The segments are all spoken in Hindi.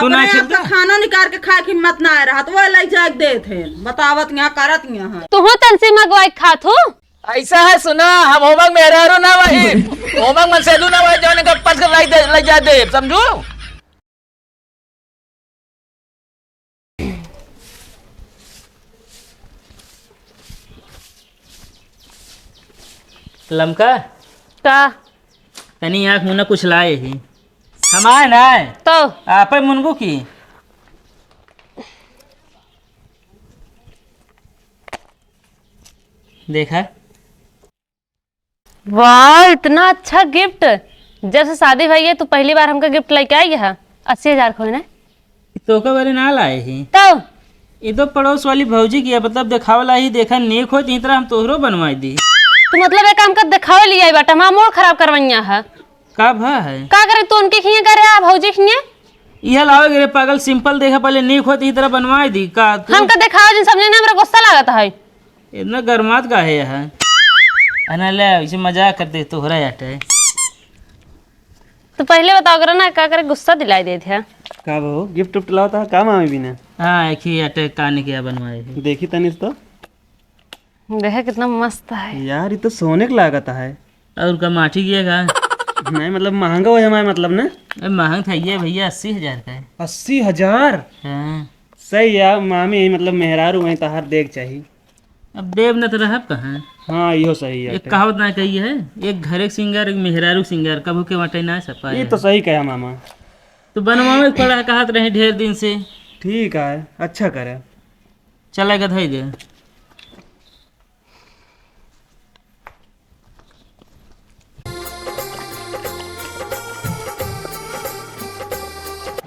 अपने आपका खाना निकाल के खाए की हिम्मत ना आ रहा तो वो ले जाके दे थे बतावत यहाँ करत यहाँ तू हो तनसी मंगवाई खात हो। ऐसा है सुना हम होमक मेहरारू ना वही होमक मन सेदू ना वही जो ने गप्पत कर लाई जा दे समझो। लमका का तनी आँख मुना कुछ लाए ही हमारे ना तो आप मुनगू की देखा वाह इतना अच्छा गिफ्ट। जब से शादी भई है तू पहली बार हमका गिफ्ट लेके आई है 80,000 खोने तो का बारे ना लाए ही तो ये तो पड़ोस वाली भौजी की है मतलब दिखावला ही देखा नेक हो इतनी तरह हम तोहरो बनवाई दी। तू मतलब एक काम कर दिखावे लिया आई बाटा हमारा मूड खराब करवैया है का भा है का करे तू उनके खिए करे आ भौजी खिए यह लाओ गिरे पागल सिंपल देखा पहले नेक हो इतनी तरह बनवाई दी का तू हमका दिखावे जिन समझे ना हमरा गुस्सा लागत है। इतना गर्मात का है यह अना ले इसे मजाक करते तोहरा याटे तो पहले बताओ करो ना का करे गुस्सा दिलाई दे थे का बहू गिफ्ट उफ्ट लाओ था का मामी बिना हाँ एक ही अटे कान क्या बनवाए है। देखी तनिस तो देखा कितना मस्त है यार ये तो सोने का लागत है। और का माठी किएगा नहीं मतलब महंगा हो हमारे मतलब ना महंग था ये भैया 80,000 का है। 80,000 हाँ सही यार मामी मतलब मेहरारू वहीं तहार देख चाहिए। अब देव न तो रह कहाँ हाँ इहो सही है। एक कहावत ना कही है एक घरे सिंगार एक मेहरारू सिंगार कभू के वटे ना सपा ये तो सही कहा मामा। तो बनवावे पड़ा कहत रहे ढेर दिन से ठीक है अच्छा करे चलेगा धई दे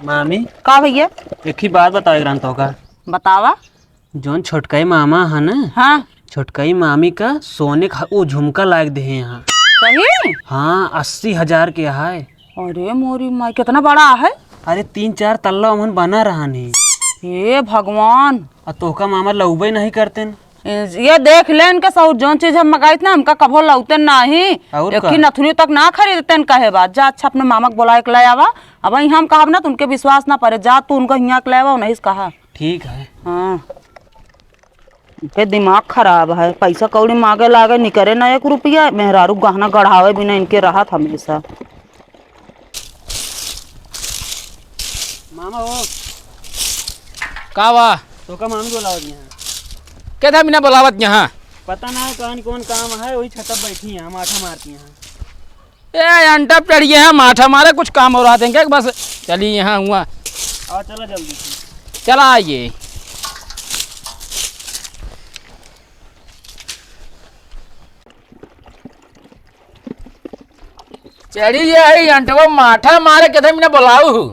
मामी का भैया एक ही बात बताओ ग्रांतो का बतावा जोन छोटकाई मामा है ना हाँ छोटकाई मामी का सोने का वो झुमका लायक दे यहाँ। सही हाँ 80,000 के है। अरे मोरी माई कितना बड़ा है। अरे 3-4 तल्ला उमन बना रहा नहीं हे भगवान और तोहका मामा लौबे नहीं करते ये देख ले इनके सब जोन चीज हम मंगाई थी ना हमका कभो लौते नहीं और एक का? ही नथुनी तक ना खरीदते कहे बात जा अच्छा अपने मामा के बुला के ले आवा अब वही हम कहब ना तो उनके विश्वास ना पड़े जा तू उनका यहाँ के ले आवा नहीं कहा। ठीक है। हाँ इनके दिमाग खराब है पैसा कौड़ी मांगे लागे निकरे ना 1 रुपया मेहरारू गहना गढ़ावे बिना इनके राहत हमेशा। मामा वो का वाह तोहका मामी बोलाओ यहाँ क्या था बिना बुलावत यहाँ पता ना कौन कौन काम है वही छत पर बैठी हैं माथा मारती हैं। ए अंटप चढ़िए हैं माठा मारे कुछ काम हो रहा था क्या बस चलिए यहाँ हुआ और चलो जल्दी से चला आइए चढ़िए अंटवा माठा मारे के बिना बुलाऊ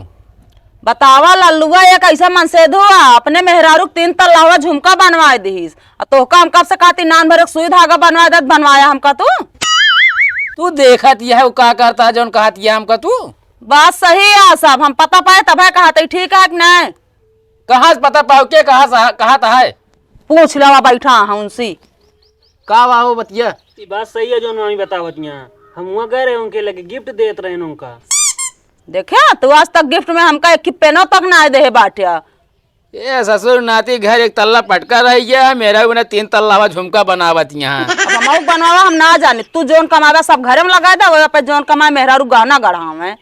बतावा लल्लुआ एक ऐसा मन से धुआ अपने मेहरारू 3 तल्ला झुमका बनवाए दीस तोहका हम कब से कहती नान भर सुई धागा बनवा दे बनवाया हमका तू देखत यह का करता है जौन कहत यह हमका तू बात सही है सब हम पता पाए तब कहते ठीक है कि नहीं कहाँ से पता पाओ के कहा है पूछ लवा बैठा है उनसे का वाह बतिया ये बात सही है जो मामी बतावत यहाँ हम वहाँ गए रहे उनके लगे गिफ्ट देत रहे उनका देखे तू आज तक गिफ्ट में हमका एक पेनो तक ना दे बाटिया ये ससुर नाती घर 1 तल्ला पटका रही है मेरा उन्हें 3 तल्ला झुमका बनावत यहाँ अब हम बनवावा हम ना जाने तू जोन कमावे सब घरे में लगा दे वही पे जोन कमाए मेहरारू गहना गढ़ावे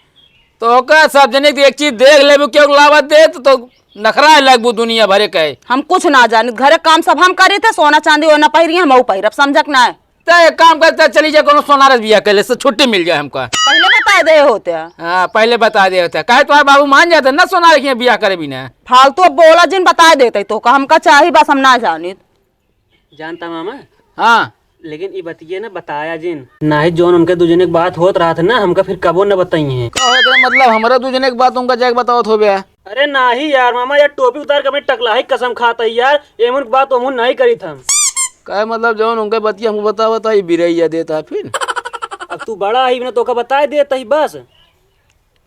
तो का सब जने एक चीज देख ले क्यों लावत दे तो नखरा लगबू दुनिया भरे कहे हम कुछ ना जाने घरे काम सब हम करी थे सोना चांदी वो ना पहिरी हम वो पहिरब समझक ना है तो एक काम करते चली जाए कोनो सोनारस बिया कर ले से छुट्टी मिल जाए हमका पहले बता दे होते हैं हाँ पहले बता दे होता कहे तुम्हारे बाबू मान जाते ना सोनार के बिया करे बिना फालतू अब बोला जिन बता देते तो का हमका चाहिए बस हम ना जानी जानता मामा हाँ लेकिन ये बतिए ना बताया जिन ना ही जोन उनके दूजने की बात होत रहा था ना हमका फिर कबो न बताइए मतलब हमारा दूजने की बात उनका जाके बताओ तो बया अरे ना ही यार मामा यार टोपी उतार के अपनी टकला ही कसम खाता है यार एमन की बात हम नहीं करी था कहे मतलब जौन उनके बतिया हमको बता ये बिरैया देता फिर अब तू बड़ा ही ना तो का बता देता ही बस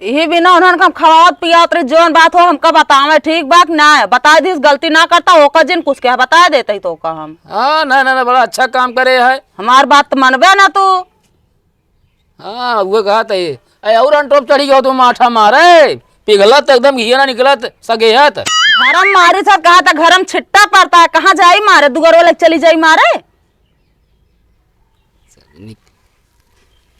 यही बिना उन्होंने हम खवावत पियावत रही जोन बात हो हमका बतावे ठीक बात ना है बता दी गलती ना करता होकर जिन कुछ क्या बता देते तो का हम हाँ ना बड़ा अच्छा काम करे है हमार बात मनबे ना तू हाँ वो कहा था ये और अंटोप चढ़ी गया तुम माठा मारे पिघलत एकदम घी ना निकलत सगेहत। घरम मारे सर कहा था घरम छिट्टा पड़ता है, कहाँ जाई मारे दुगरो लग चली जाई मारे।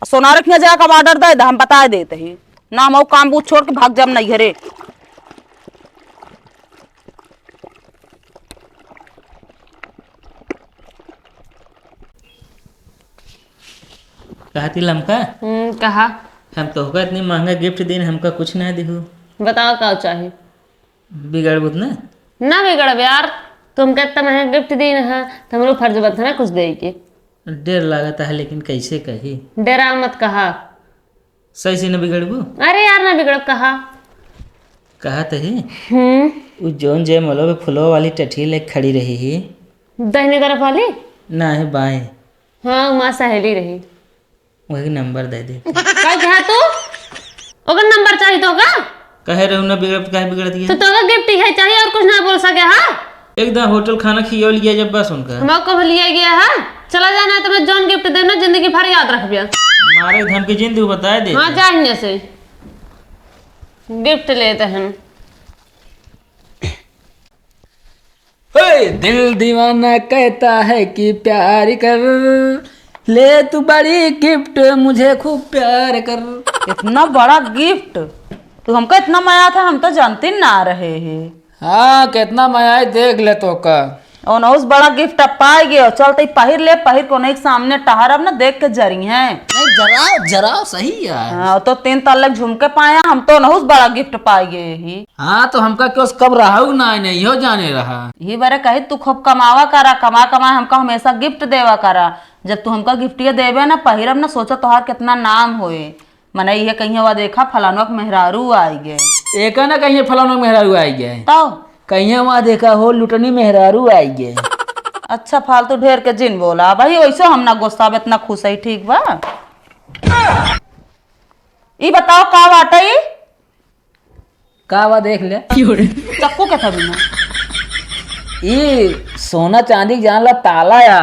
सोनारक में जाकर ऑर्डर दे हम बता देते ही ना, हम काम बूझ छोड़ के भाग जब नहीं घरे। कहती लमका कहा हम तोहका इतनी महंगा गिफ्ट देन हमका कुछ ना दिहू, बताओ का चाहिए। बिगड़ बुत ना। ना बिगड़ब यार, तुमके इतना महंगा गिफ्ट दी है तो हमरो फर्ज बनता ना कुछ दे के। डर लागता है लेकिन कैसे कही, डरा मत कहा। सही से न बिगड़बू। अरे यार ना बिगड़ब कहा। कहा तो है वो जोन जय मलो पे फुलवा वाली टठी ले खड़ी रही ही। दाहिने तरफ वाली? ना है बाएं। हाँ माँ सहेली रही। वही नंबर दे दे। काय कहा तू? ओकर नंबर चाहिए तो का? कहे रहू ना बिगड़ काहे बिगड़ दिया। तो तोका गिफ्ट ही है चाहिए और कुछ ना बोल सके। हाँ एकदम होटल खाना खियो लिया जब बस उनका हम को लिया गया है। चला जाना है तो मैं जॉन गिफ्ट देना जिंदगी भर याद रखबिया। मारे धम की जिंदगी बता दे। हाँ चाहिए से गिफ्ट लेते हैं। दिल दीवाना कहता है कि प्यार कर ले, तू बड़ी गिफ्ट मुझे खूब प्यार कर। इतना बड़ा गिफ्ट तो हमका इतना माया था, हम तो जानते ना रहे हैं। हाँ कितना माया है देख ले तो का। और ना उस बड़ा गिफ्ट अब पाए गए चलते पहिर ले, पहिर को नहीं सामने टहरब ना देख के जरी हैं। नहीं जराओ जराओ सही यार। हाँ तो 3 तल्लक झुमके पाया, हम तो ना उस बड़ा गिफ्ट पाए गए ही। हाँ तो हमका क्यों कब रहा ना नहीं हो जाने रहा। ये बारे कही तू खूब कमावा करा, कमा कमा हमका हमेशा गिफ्ट देवा करा। जब तू हमका गिफ्ट ये देवे ना पहिरब ना सोचा तोहार कितना नाम होए। मने ये कहीं हुआ देखा फलानवा के मेहरारू आई गए। एक ना कहीं फलाना मेहरारू आई गए, तो कहीं वहाँ देखा हो लुटनी मेहरारू आई गए। अच्छा फालतू ढेर के जिन बोला भाई, वैसे हम ना गुस्सा इतना खुश है। ठीक बा ये बताओ का बाटा ये का वा देख ले चक्कू के था बिना ये सोना चांदी जान ला ताला या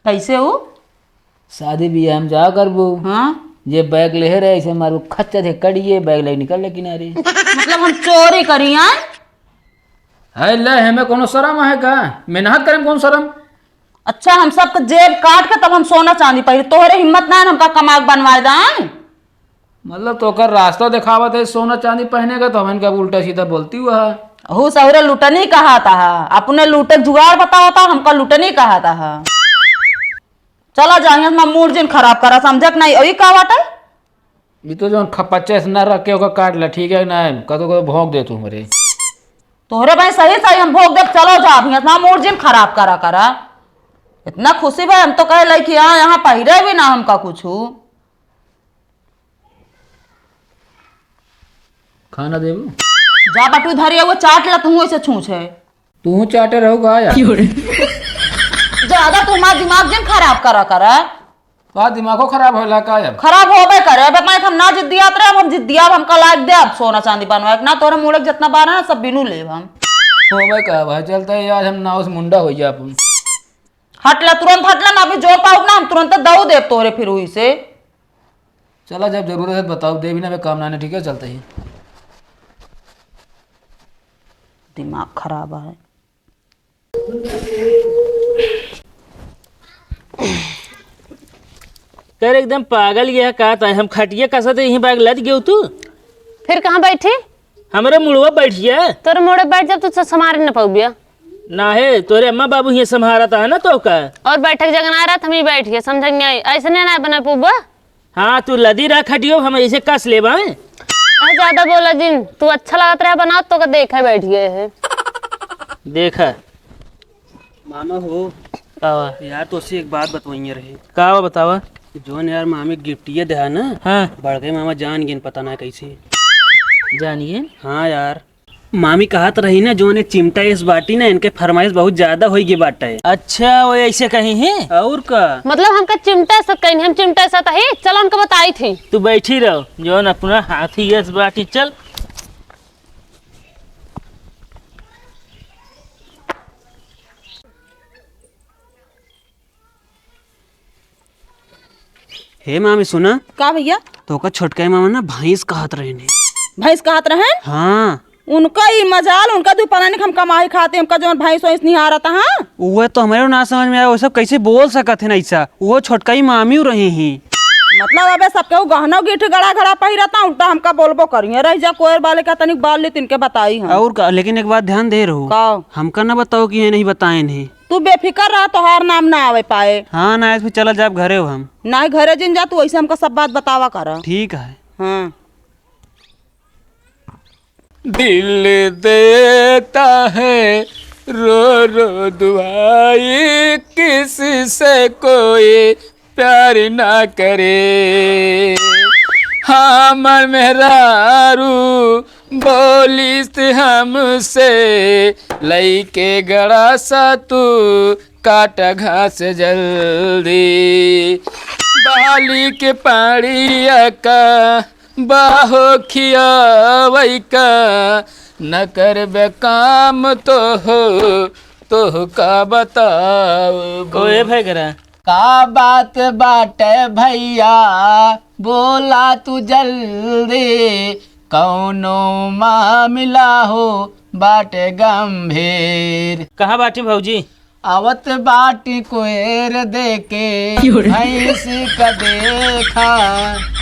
कैसे हो? शादी बियाह हम जा करबू। हाँ ये बैग ले रहे ऐसे मारू खच्चा थे कड़िए बैग ले निकल ले किनारे। मतलब हम चोरी करी आए? है ले हमें कोनो शर्म है का? मेहनत करें कौन शर्म। अच्छा हम सबके जेब काट के तब हम सोना चांदी पहिरे, तोहरे हिम्मत ना है हमका कमाक बनवाए दाए। मतलब तो कर रास्ता दिखावत है सोना चांदी पहने का तो हम इनका उल्टा सीधा बोलती हुआ। हु सहुरे लुटनी कहा था, अपने लूटे जुगाड़ बताओ था, हमका लुटनी कहा था। चला जाइए मूड जिन खराब करा समझक नहीं वही का बात है। ये तो जो खपच्चे से न रख के होगा काट ले ठीक है ना, कदो कदो भोंक दे तू मेरे। तोहरे भाई सही सही हम भोग दे चलो जा अभी इतना मूड जिन खराब करा करा। इतना खुशी भाई हम तो कहे लाई कि हाँ यहाँ पहिरे भी ना हमका कुछ। खाना देबू जा बटू धरिए वो चाट ला तू ऐसे छूछ है। तू चाटे रहोगा यार। ज्यादा तुम्हारा दिमाग जिन खराब करा करा। का दिमागो खराब होला का यार। खराब होबे करे अब मैं हम ना जिद्दियात रहे, अब हम जिद्दिया हमका लायक दे। अब सोना चांदी बनवाए ना तोरे मुड़क जितना बार है ना सब बिनू ले हम। हो भाई का भाई चलता है यार हम ना उस मुंडा हो जा अपन। हटला तुरंत हटला ना अभी जोर पाऊ ना हम तुरंत दऊ दे तोरे फिर हुई से। चला जब जरूरत है बताओ दे भी ना काम ना ठीक है चलते ही। दिमाग खराब है। कर एकदम पागल गया का था हम खटिया कसा यही बैग लद गयो तू। फिर कहाँ बैठी? हमारे मुड़वा बैठिया तोरे मोड़े बैठ जब तू संभारे न पाऊबिया ना है तोरे अम्मा बाबू ये संभारा था ना तो का। और बैठक जगह ना रहा हम ही बैठ गए समझ नहीं आई ऐसे नहीं ना बना पूबा। हाँ तू लदी रहा खटियो हम ऐसे कस ले बाए। अरे ज्यादा बोला जिन तू अच्छा लगत रहा बनाओ तो का देखा बैठ गए है। देखा मामा हो कावा यार तो उससे एक बात बतवाइए रहे। कावा बतावा। जोन यार मामी गिफ्ट ये दे ना हाँ बढ़ गए मामा जान गिन पता ना कैसे। जानिए हाँ यार मामी कहत रही ना जो ने चिमटा इस बाटी ना इनके फरमाइश बहुत ज्यादा होगी बाटा है। अच्छा वो ऐसे कहीं है और का मतलब हमका चिमटा सत कहीं हम चिमटा सत ही चलो उनको बताई थी। तू बैठी रहो जो न अपना हाथी यस बाटी चल। हे मामी सुना का भैया? तो का छोटका मामा ना भैंस कहत रहे ने। भैंस कहत रहे हाँ उनका ही मजाल, उनका दू पता नहीं हम कमाई खाते, हमका जो भैंस वैंस नहीं आ रहा था। हाँ वो तो हमारे ना समझ में आया, वो सब कैसे बोल सकत है ना ऐसा। वो छोटका ही मामी रही ही। मतलब अबे सबके वो गहना गिठ गड़ा घड़ा पहिरता, उल्टा हमका बोलबो करिए रह जा कोयर वाले का तनिक बाल ले तिनके बताई हम। और लेकिन एक बात ध्यान दे रहो, का हमका ना बताओ कि ये नहीं बताए नहीं। तू बेफिक्र रहा, तोहार नाम ना आवे पाए। हाँ ना फिर चला जाए घरे हो हम। ना घरे जिन जा, तू ऐसे हमको सब बात बतावा कर। ठीक है। हाँ दिल देता है रो रो दुआई, किससे कोई प्यार ना करे। हाँ मन मेहरारू बोलिस हमसे, लईके गड़ा सा तू काट घास जल्दी। बाली के पाड़िया का बाहो खियावई का, न करबे काम तो का बताओ। कोई भाई करा का बात बाटे भैया, बोला तू जल्दी, कौनो मामला हो बाटे गंभीर। कहाँ बाटी भौजी? आवत बाटी कोएर देके भैंस का देखा।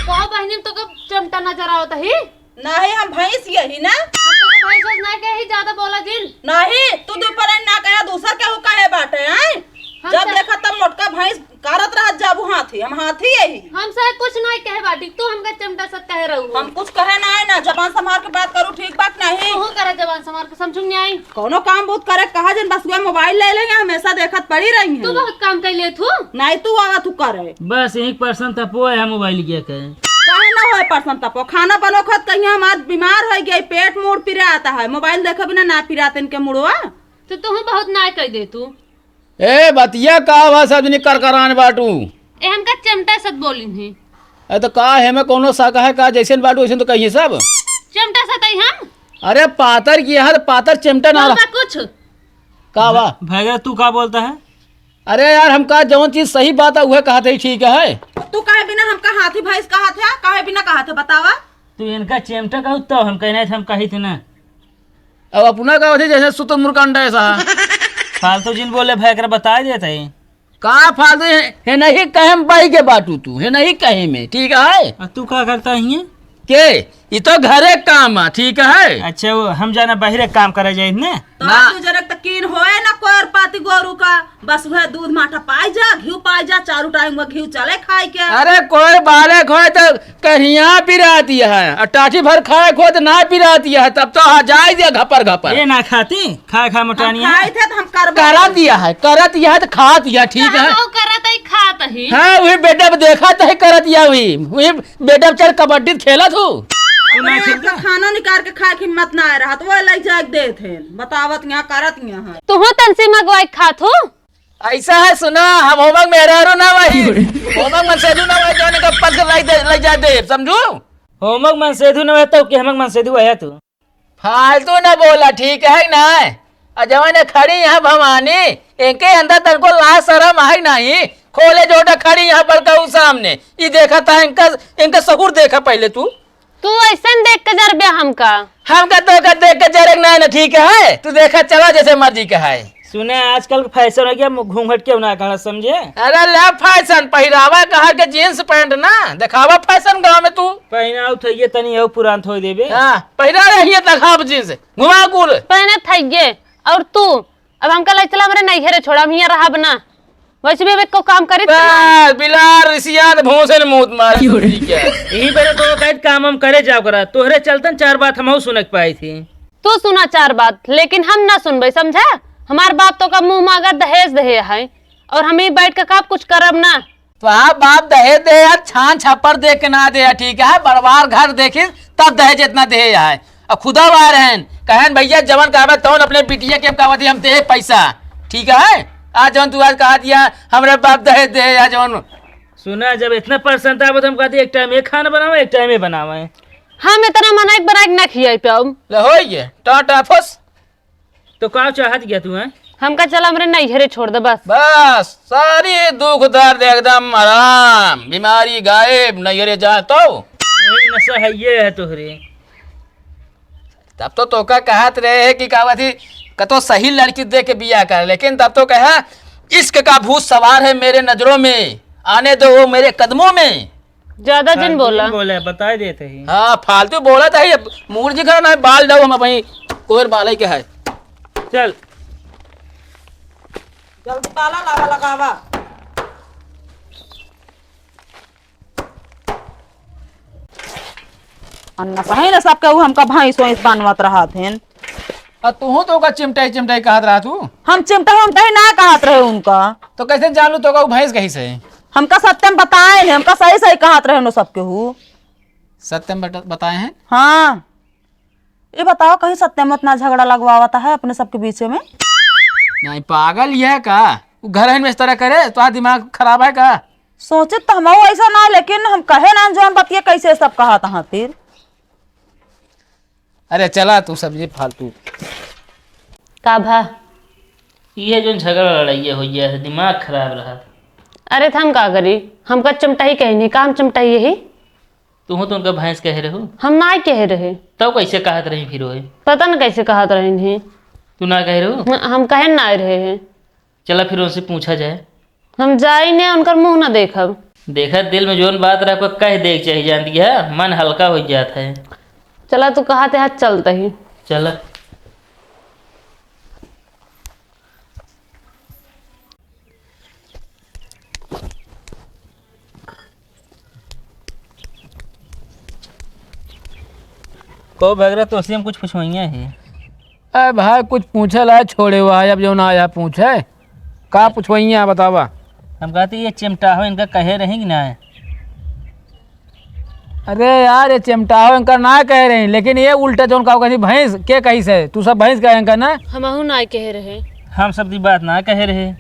कहो बहनी तो कब चमटा नजर आवत ही? नहीं हम भैंस यही ना, हम तो भैंस नहीं कही ज्यादा बोला जिन। नहीं तू दोपहर ना कहे दूसर के कहे बाटे हैं। जब देखा तब मोटका भैंस करत रह जाबू हाथी, हम हाथी यही। हम से कुछ नहीं कहे बाटी, तू हमका चमटा सत कहे रहू। हम कुछ कहे ना है ना, जबान संभाल के बात करू, ठीक बात नहीं। तू करे जवान समार के समझू नहीं आई। कोनो काम बहुत करे कहा जन बस वह मोबाइल ले लेंगे, हमेशा देखत पड़ी रही तू है। बहुत काम कर ले तू। नहीं तू आवा तू करे बस 1% तपो है मोबाइल किया कहे। काहे ना होए पर्सन तपो, खाना बनो खत कहीं हमार बीमार हो गई, पेट मुड़ पिरा आता है, मोबाइल देखे बिना ना पिराते इनके मुड़वा। तो तू बहुत ना कह दे तू। ए बतिया का बा सब जनी कर कराने बाटू। ए हमका चमटा सत बोली नहीं। ए तो का है में कोनो सा का है का जैसे बाटू वैसे तो कहिए सब। चमटा सत आई हम। अरे पातर की है पातर चिमटा ना बोलबा कुछ। का बा। भाई तू का बोलता है? अरे यार हमका जौन चीज सही बात है वह कहते ही ठीक है। तू काहे बिना हमका हाथी भैंस कहा था, काहे बिना कहा था बतावा। तू इनका चेमटा कहू तो हम कहना था, हम कही थे ना। अब अपना का होते जैसे सुत मुर्कंडा ऐसा फालतू जिन बोले भाई कर बता देता है। का फालतू है नहीं कहे बाई के बाटू तू है नहीं कहे में ठीक है। तू क्या करता है के ये तो घरे काम है ठीक है। अच्छा वो हम जाना बाहर काम करे जाए ने तो तू जरक तकीन होए ना कोर पाती गोरू का, बस वह दूध माठा पाई जा, घी पाई जा, चारू टाइम वह घी चले खाए के। अरे कोई बालक हो तो कहिया पिराती है और टाटी भर खाए खो तो ना पिराती है, तब तो जाए दिया घपर घपर। ये ना खाती खा मोटानी खाए थे तो हम करा दिया है तो खा दिया ठीक है। वो करत ही खात ही। हाँ वही बेटा देखा तो कर दिया वही बेटा चल कबड्डी खेला तू। खाना निकाल के खाए की हिम्मत ना आ रहा तो वो ले जाके दे थे बतावत यहाँ करत यहाँ। तू हो तनसी मगवाई खात हो। ऐसा है सुना हम होमक मेहरारू ना भाई होमक मनसेदू ना भाई जाने का पग ले जा दे समझू। होमक मन सेधु न तो कि हमक मन सेधु है तू फालतू ना बोला ठीक है ना। अजवाने खड़ी यहाँ भवानी इनके अंदर तनको ला शरम है नहीं, खोले जोटा खड़ी यहाँ पर कहूँ सामने ये देखा था इनका सहूर देखा पहले तू ऐसा देख के जर बे हमका तो देख के जरक ना ठीक है। तू देखा चला जैसे मर्जी का है। सुने आजकल फैशन हो गया घूंघट क्यों ना कहा समझे। अरे ले फैशन पहरावा कहा के जींस पैंट ना दिखावा फैशन गाँव में तू पहना उठिए तनी हो पुरान थोड़ी देबे। हाँ पहरा रही है दिखाव जींस घुमा कुल पहने थइए। और तू अब हमका ले चला मेरे नहीं हेरे छोड़ा हम यहाँ रहा बना वैसे भी को काम करी बिलार रिसियात भोंसे ने मूत मार यही बेरे तो कहत काम हम करे जाओ करा तोहरे चलतन 4 बात हम सुनक पाई थी। तू सुना 4 बात लेकिन हम ना सुनबे समझा। हमार बाप तो का मुंह में अगर दहेज दहे है और हम ही बैठ के कब कुछ करब ना। तो हाँ बाप दहेज दे यार छान छप्पर दे के ना दे ठीक है। बरबार घर देखी तब दहेज इतना दे है। अब खुदा बाहर हैं कहन भैया जवन कहबे तौन अपने बिटिया के कहती हम दे पैसा ठीक है। आज जवन तू आज कहा दिया हमारे बाप दहेज दे या जवन सुना जब इतना परसेंट आवे तो हम कहते एक टाइम एक खाना बनावे एक टाइम बनावे। हम इतना मनाक बनाक ना खियाई पे ले हो ये टाटा फस तो का चाहत गया तू है हमका चला मेरे नहीं हेरे छोड़ दे बस सारी दुख दर्द एकदम आराम बीमारी गायब नहीं जा तो नशा है ये है तोहरे। तब तो तोका कहत रहे कि का थी कतो सही लड़की दे के बिया कर, लेकिन तब तो कहा इश्क का भूत सवार है मेरे नजरों में, आने दो वो मेरे कदमों में। ज्यादा जिन बोला। बोला बता देते ही। हाँ फालतू बोला था ही, मूड जी ना बाल डाउ हम वही कोर बाल के है। चल जल्दी ताला लावा लगावा। अन्ना सही ना सब कहू हमका भैंस वैंस बनवत रहा थे। तू तो का चिमटाई चिमटाई कहत रहा तू, हम चिमटा उमटा ही ना कहत रहे उनका। तो कैसे जानू तो का भैंस कहीं से? हमका सत्यम बताए हैं, हमका सही सही कहत रहे नो सब केहू। सत्यम बताए हैं? हाँ ये बताओ कहीं सत्यम इतना झगड़ा लगवाता है अपने सबके बीच में? नहीं पागल ये का, वो घर में इस तरह करे तो दिमाग खराब है का? सोचे तो हम ऐसा ना, लेकिन हम कहे ना जो हम बतिया कैसे सब कहा था फिर। अरे चला तू सब्जी फालतू। का भा? ये जो झगड़ा लड़ाइया हो गया है, दिमाग खराब रहा। अरे था हम का करी, हमका चिमटाई कहनी, काम चिमटाई यही। तू तो उनका भैंस कह रहे हो, हम ना कह रहे। तब कैसे कहत रही फिर वो? पता न कैसे कहत रहे हैं। तू ना कह रहे हो? हम कहे ना रहे हैं। चला फिर उनसे पूछा जाए। हम जाई ने उनकर मुंह ना देखब। देखा दिल में जोन बात रहा कह देख चाहिए, जानती है मन हल्का हो जाता है। चला तू कहते हाथ चलता ही। चला को भगरा तो हम कुछ पूछवाइया है। अरे भाई कुछ पूछे ला छोड़े हुआ है, अब जो ना आया पूछे का पूछवाइया बतावा। हम कहते ये चिमटा हो इनका कहे रहेंगे ना। अरे यार ये चिमटा हो इनका ना कह रहे हैं, लेकिन ये उल्टा जो उनका कहीं भैंस के कहीं से तू सब भैंस कहे इनका ना। हम ना कह रहे। हम सब दी बात ना कह रहे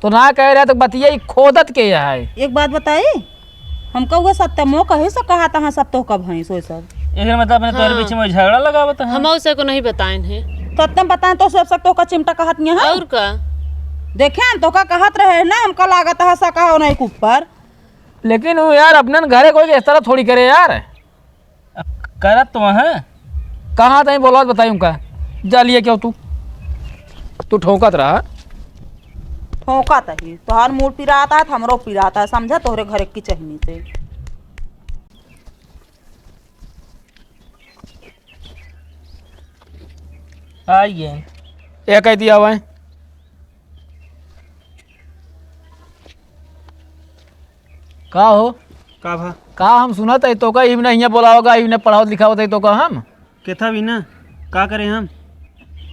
तो ना कह रहे तो बतिया खोदत के है। एक बात बताई, हमका वो सत्यमो कहे से कहा था सब तो का भैंस वो सब। एक मतलब अपने तोर बीच में झगड़ा लगावत है। हम उसे को नहीं बताए हैं। सत्यम बताए तो सब तो का चिमटा कहत नहीं है और का देखे तो का कहत रहे ना, हमका लागत है सा कहा नहीं ऊपर। लेकिन वो यार अपने घरे कोई इस तरह थोड़ी करे यार। करत तो है कहाँ तई बोला बताई उनका जालिए क्यों तू ठोकत रहा। ठोका तही तोहार मूड पिराता है, हमरो पिराता है, समझा तोहरे घरे की चहनी से। आइए ये कह दिया हुआ है का हो का भा का हम सुना था तो का इवने यहाँ बोला होगा, इवने पढ़ाओ लिखा होता तो का हम के था भी ना का करें हम।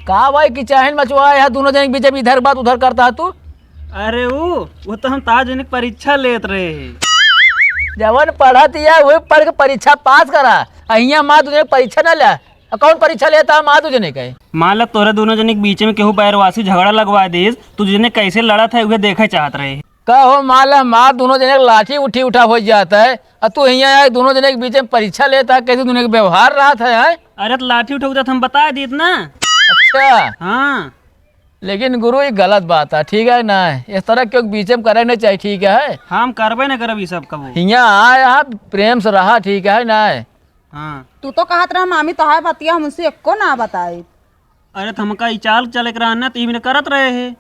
का भाई कि चाहे मचुआ है दोनों जन बीच में इधर बात उधर करता है तू। अरे वो तो हम ताजनिक परीक्षा लेत रहे हैं। जवन पढ़त या वही पढ़ के परीक्षा पास करा, अहिया माँ तुझे परीक्षा न ले। कौन परीक्षा लेता माँ तुझे नहीं कहे। मान ला तोरे दोनों जने के बीच में केहू बैरवासी झगड़ा लगवा दे, तुझे ने कैसे लड़ा था वह देखा चाहत रहे। कहो माला माँ दोनों जने लाठी उठा हो जाता है और तू यहाँ दोनों जने के बीच में परीक्षा लेता है, कैसे दोनों के व्यवहार रहा था यार। अरे तो लाठी उठा तो हम बता देत ना। अच्छा हाँ लेकिन गुरु ये गलत बात है, ठीक है ना, इस तरह क्यों बीच में करे नहीं चाहिए, ठीक है। हम करबे न करब ये सब कबो। यहाँ यहाँ प्रेम से रहा, ठीक है ना। हाँ तू तो कहत रहा मामी तो है बतिया हमसे एको ना बताई। अरे तो हमका ई चाल चले के रहना तो इवने करत रहे है।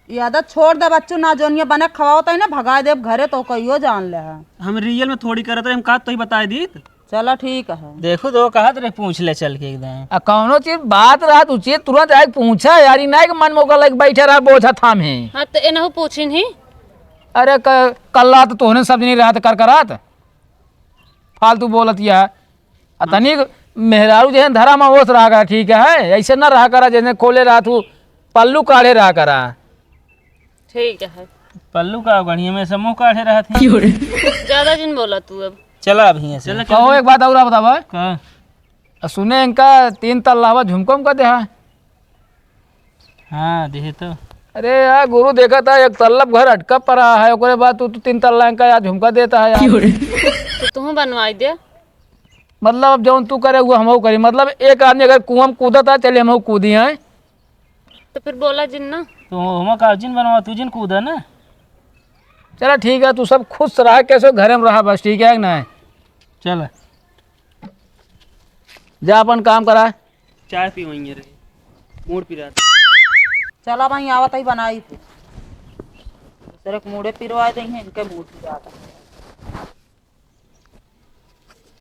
ये आदत छोड़ दे बच्चों ना, जोनिया बने खवाओ ना भगा दे घरे तो कहियो जान ले है। हम रियल में थोड़ी करत रहे, हम का तो ही बता दीत। चलो ठीक है। देखो तो कहत रहे पूछ ले चल के एकदम। कौनो चीज बात रहा तो चीज तुरंत आके पूछा यार, नहीं कि मन मौका लग बैठे रहा बोझा थाम है। हाँ तो एनहु पूछिन ही। अरे कल रात तोहने सब नहीं रहा कर करात फालतू बोलत या तनिक मेहरारू जैसे धरा में ओस रहा करा, ठीक है, ऐसे ना रहा करा जैसे खोले रहा तू पल्लू काढ़े रहा करा। ठीक है पल्लू का गढ़िया में समूह काढ़े रहा थे। ज्यादा जिन बोला तू अब। चला अब यहाँ से। कहो एक बात और बतावा, का सुने इनका 3 तल्लावा झुमकोम का देहा। हाँ देखे तो। अरे यार गुरु देखा था एक तल्लब घर अटका पड़ा है, ओकरे बाद तू 3 तल्ला इनका यार झुमका देता है यार। तो तू बनवाई दे। मतलब अब जौन तू करे वो हम करी, मतलब एक आदमी अगर कुआं में कूदता चले हम कूदी हैं। तो फिर बोला जिन ना। तो हम का जिन बनवा तू जिन कूदा ना। चलो ठीक है, तू सब खुश रहा कैसे घर में रहा बस, ठीक है ना। चल जा अपन काम करा। चाय पी वहीं रहे, मूड पी रहा था। चला भाई आवत ही बनाई थी दूसरे के मुड़े पिरवा दी है इनके मूड पिरा था।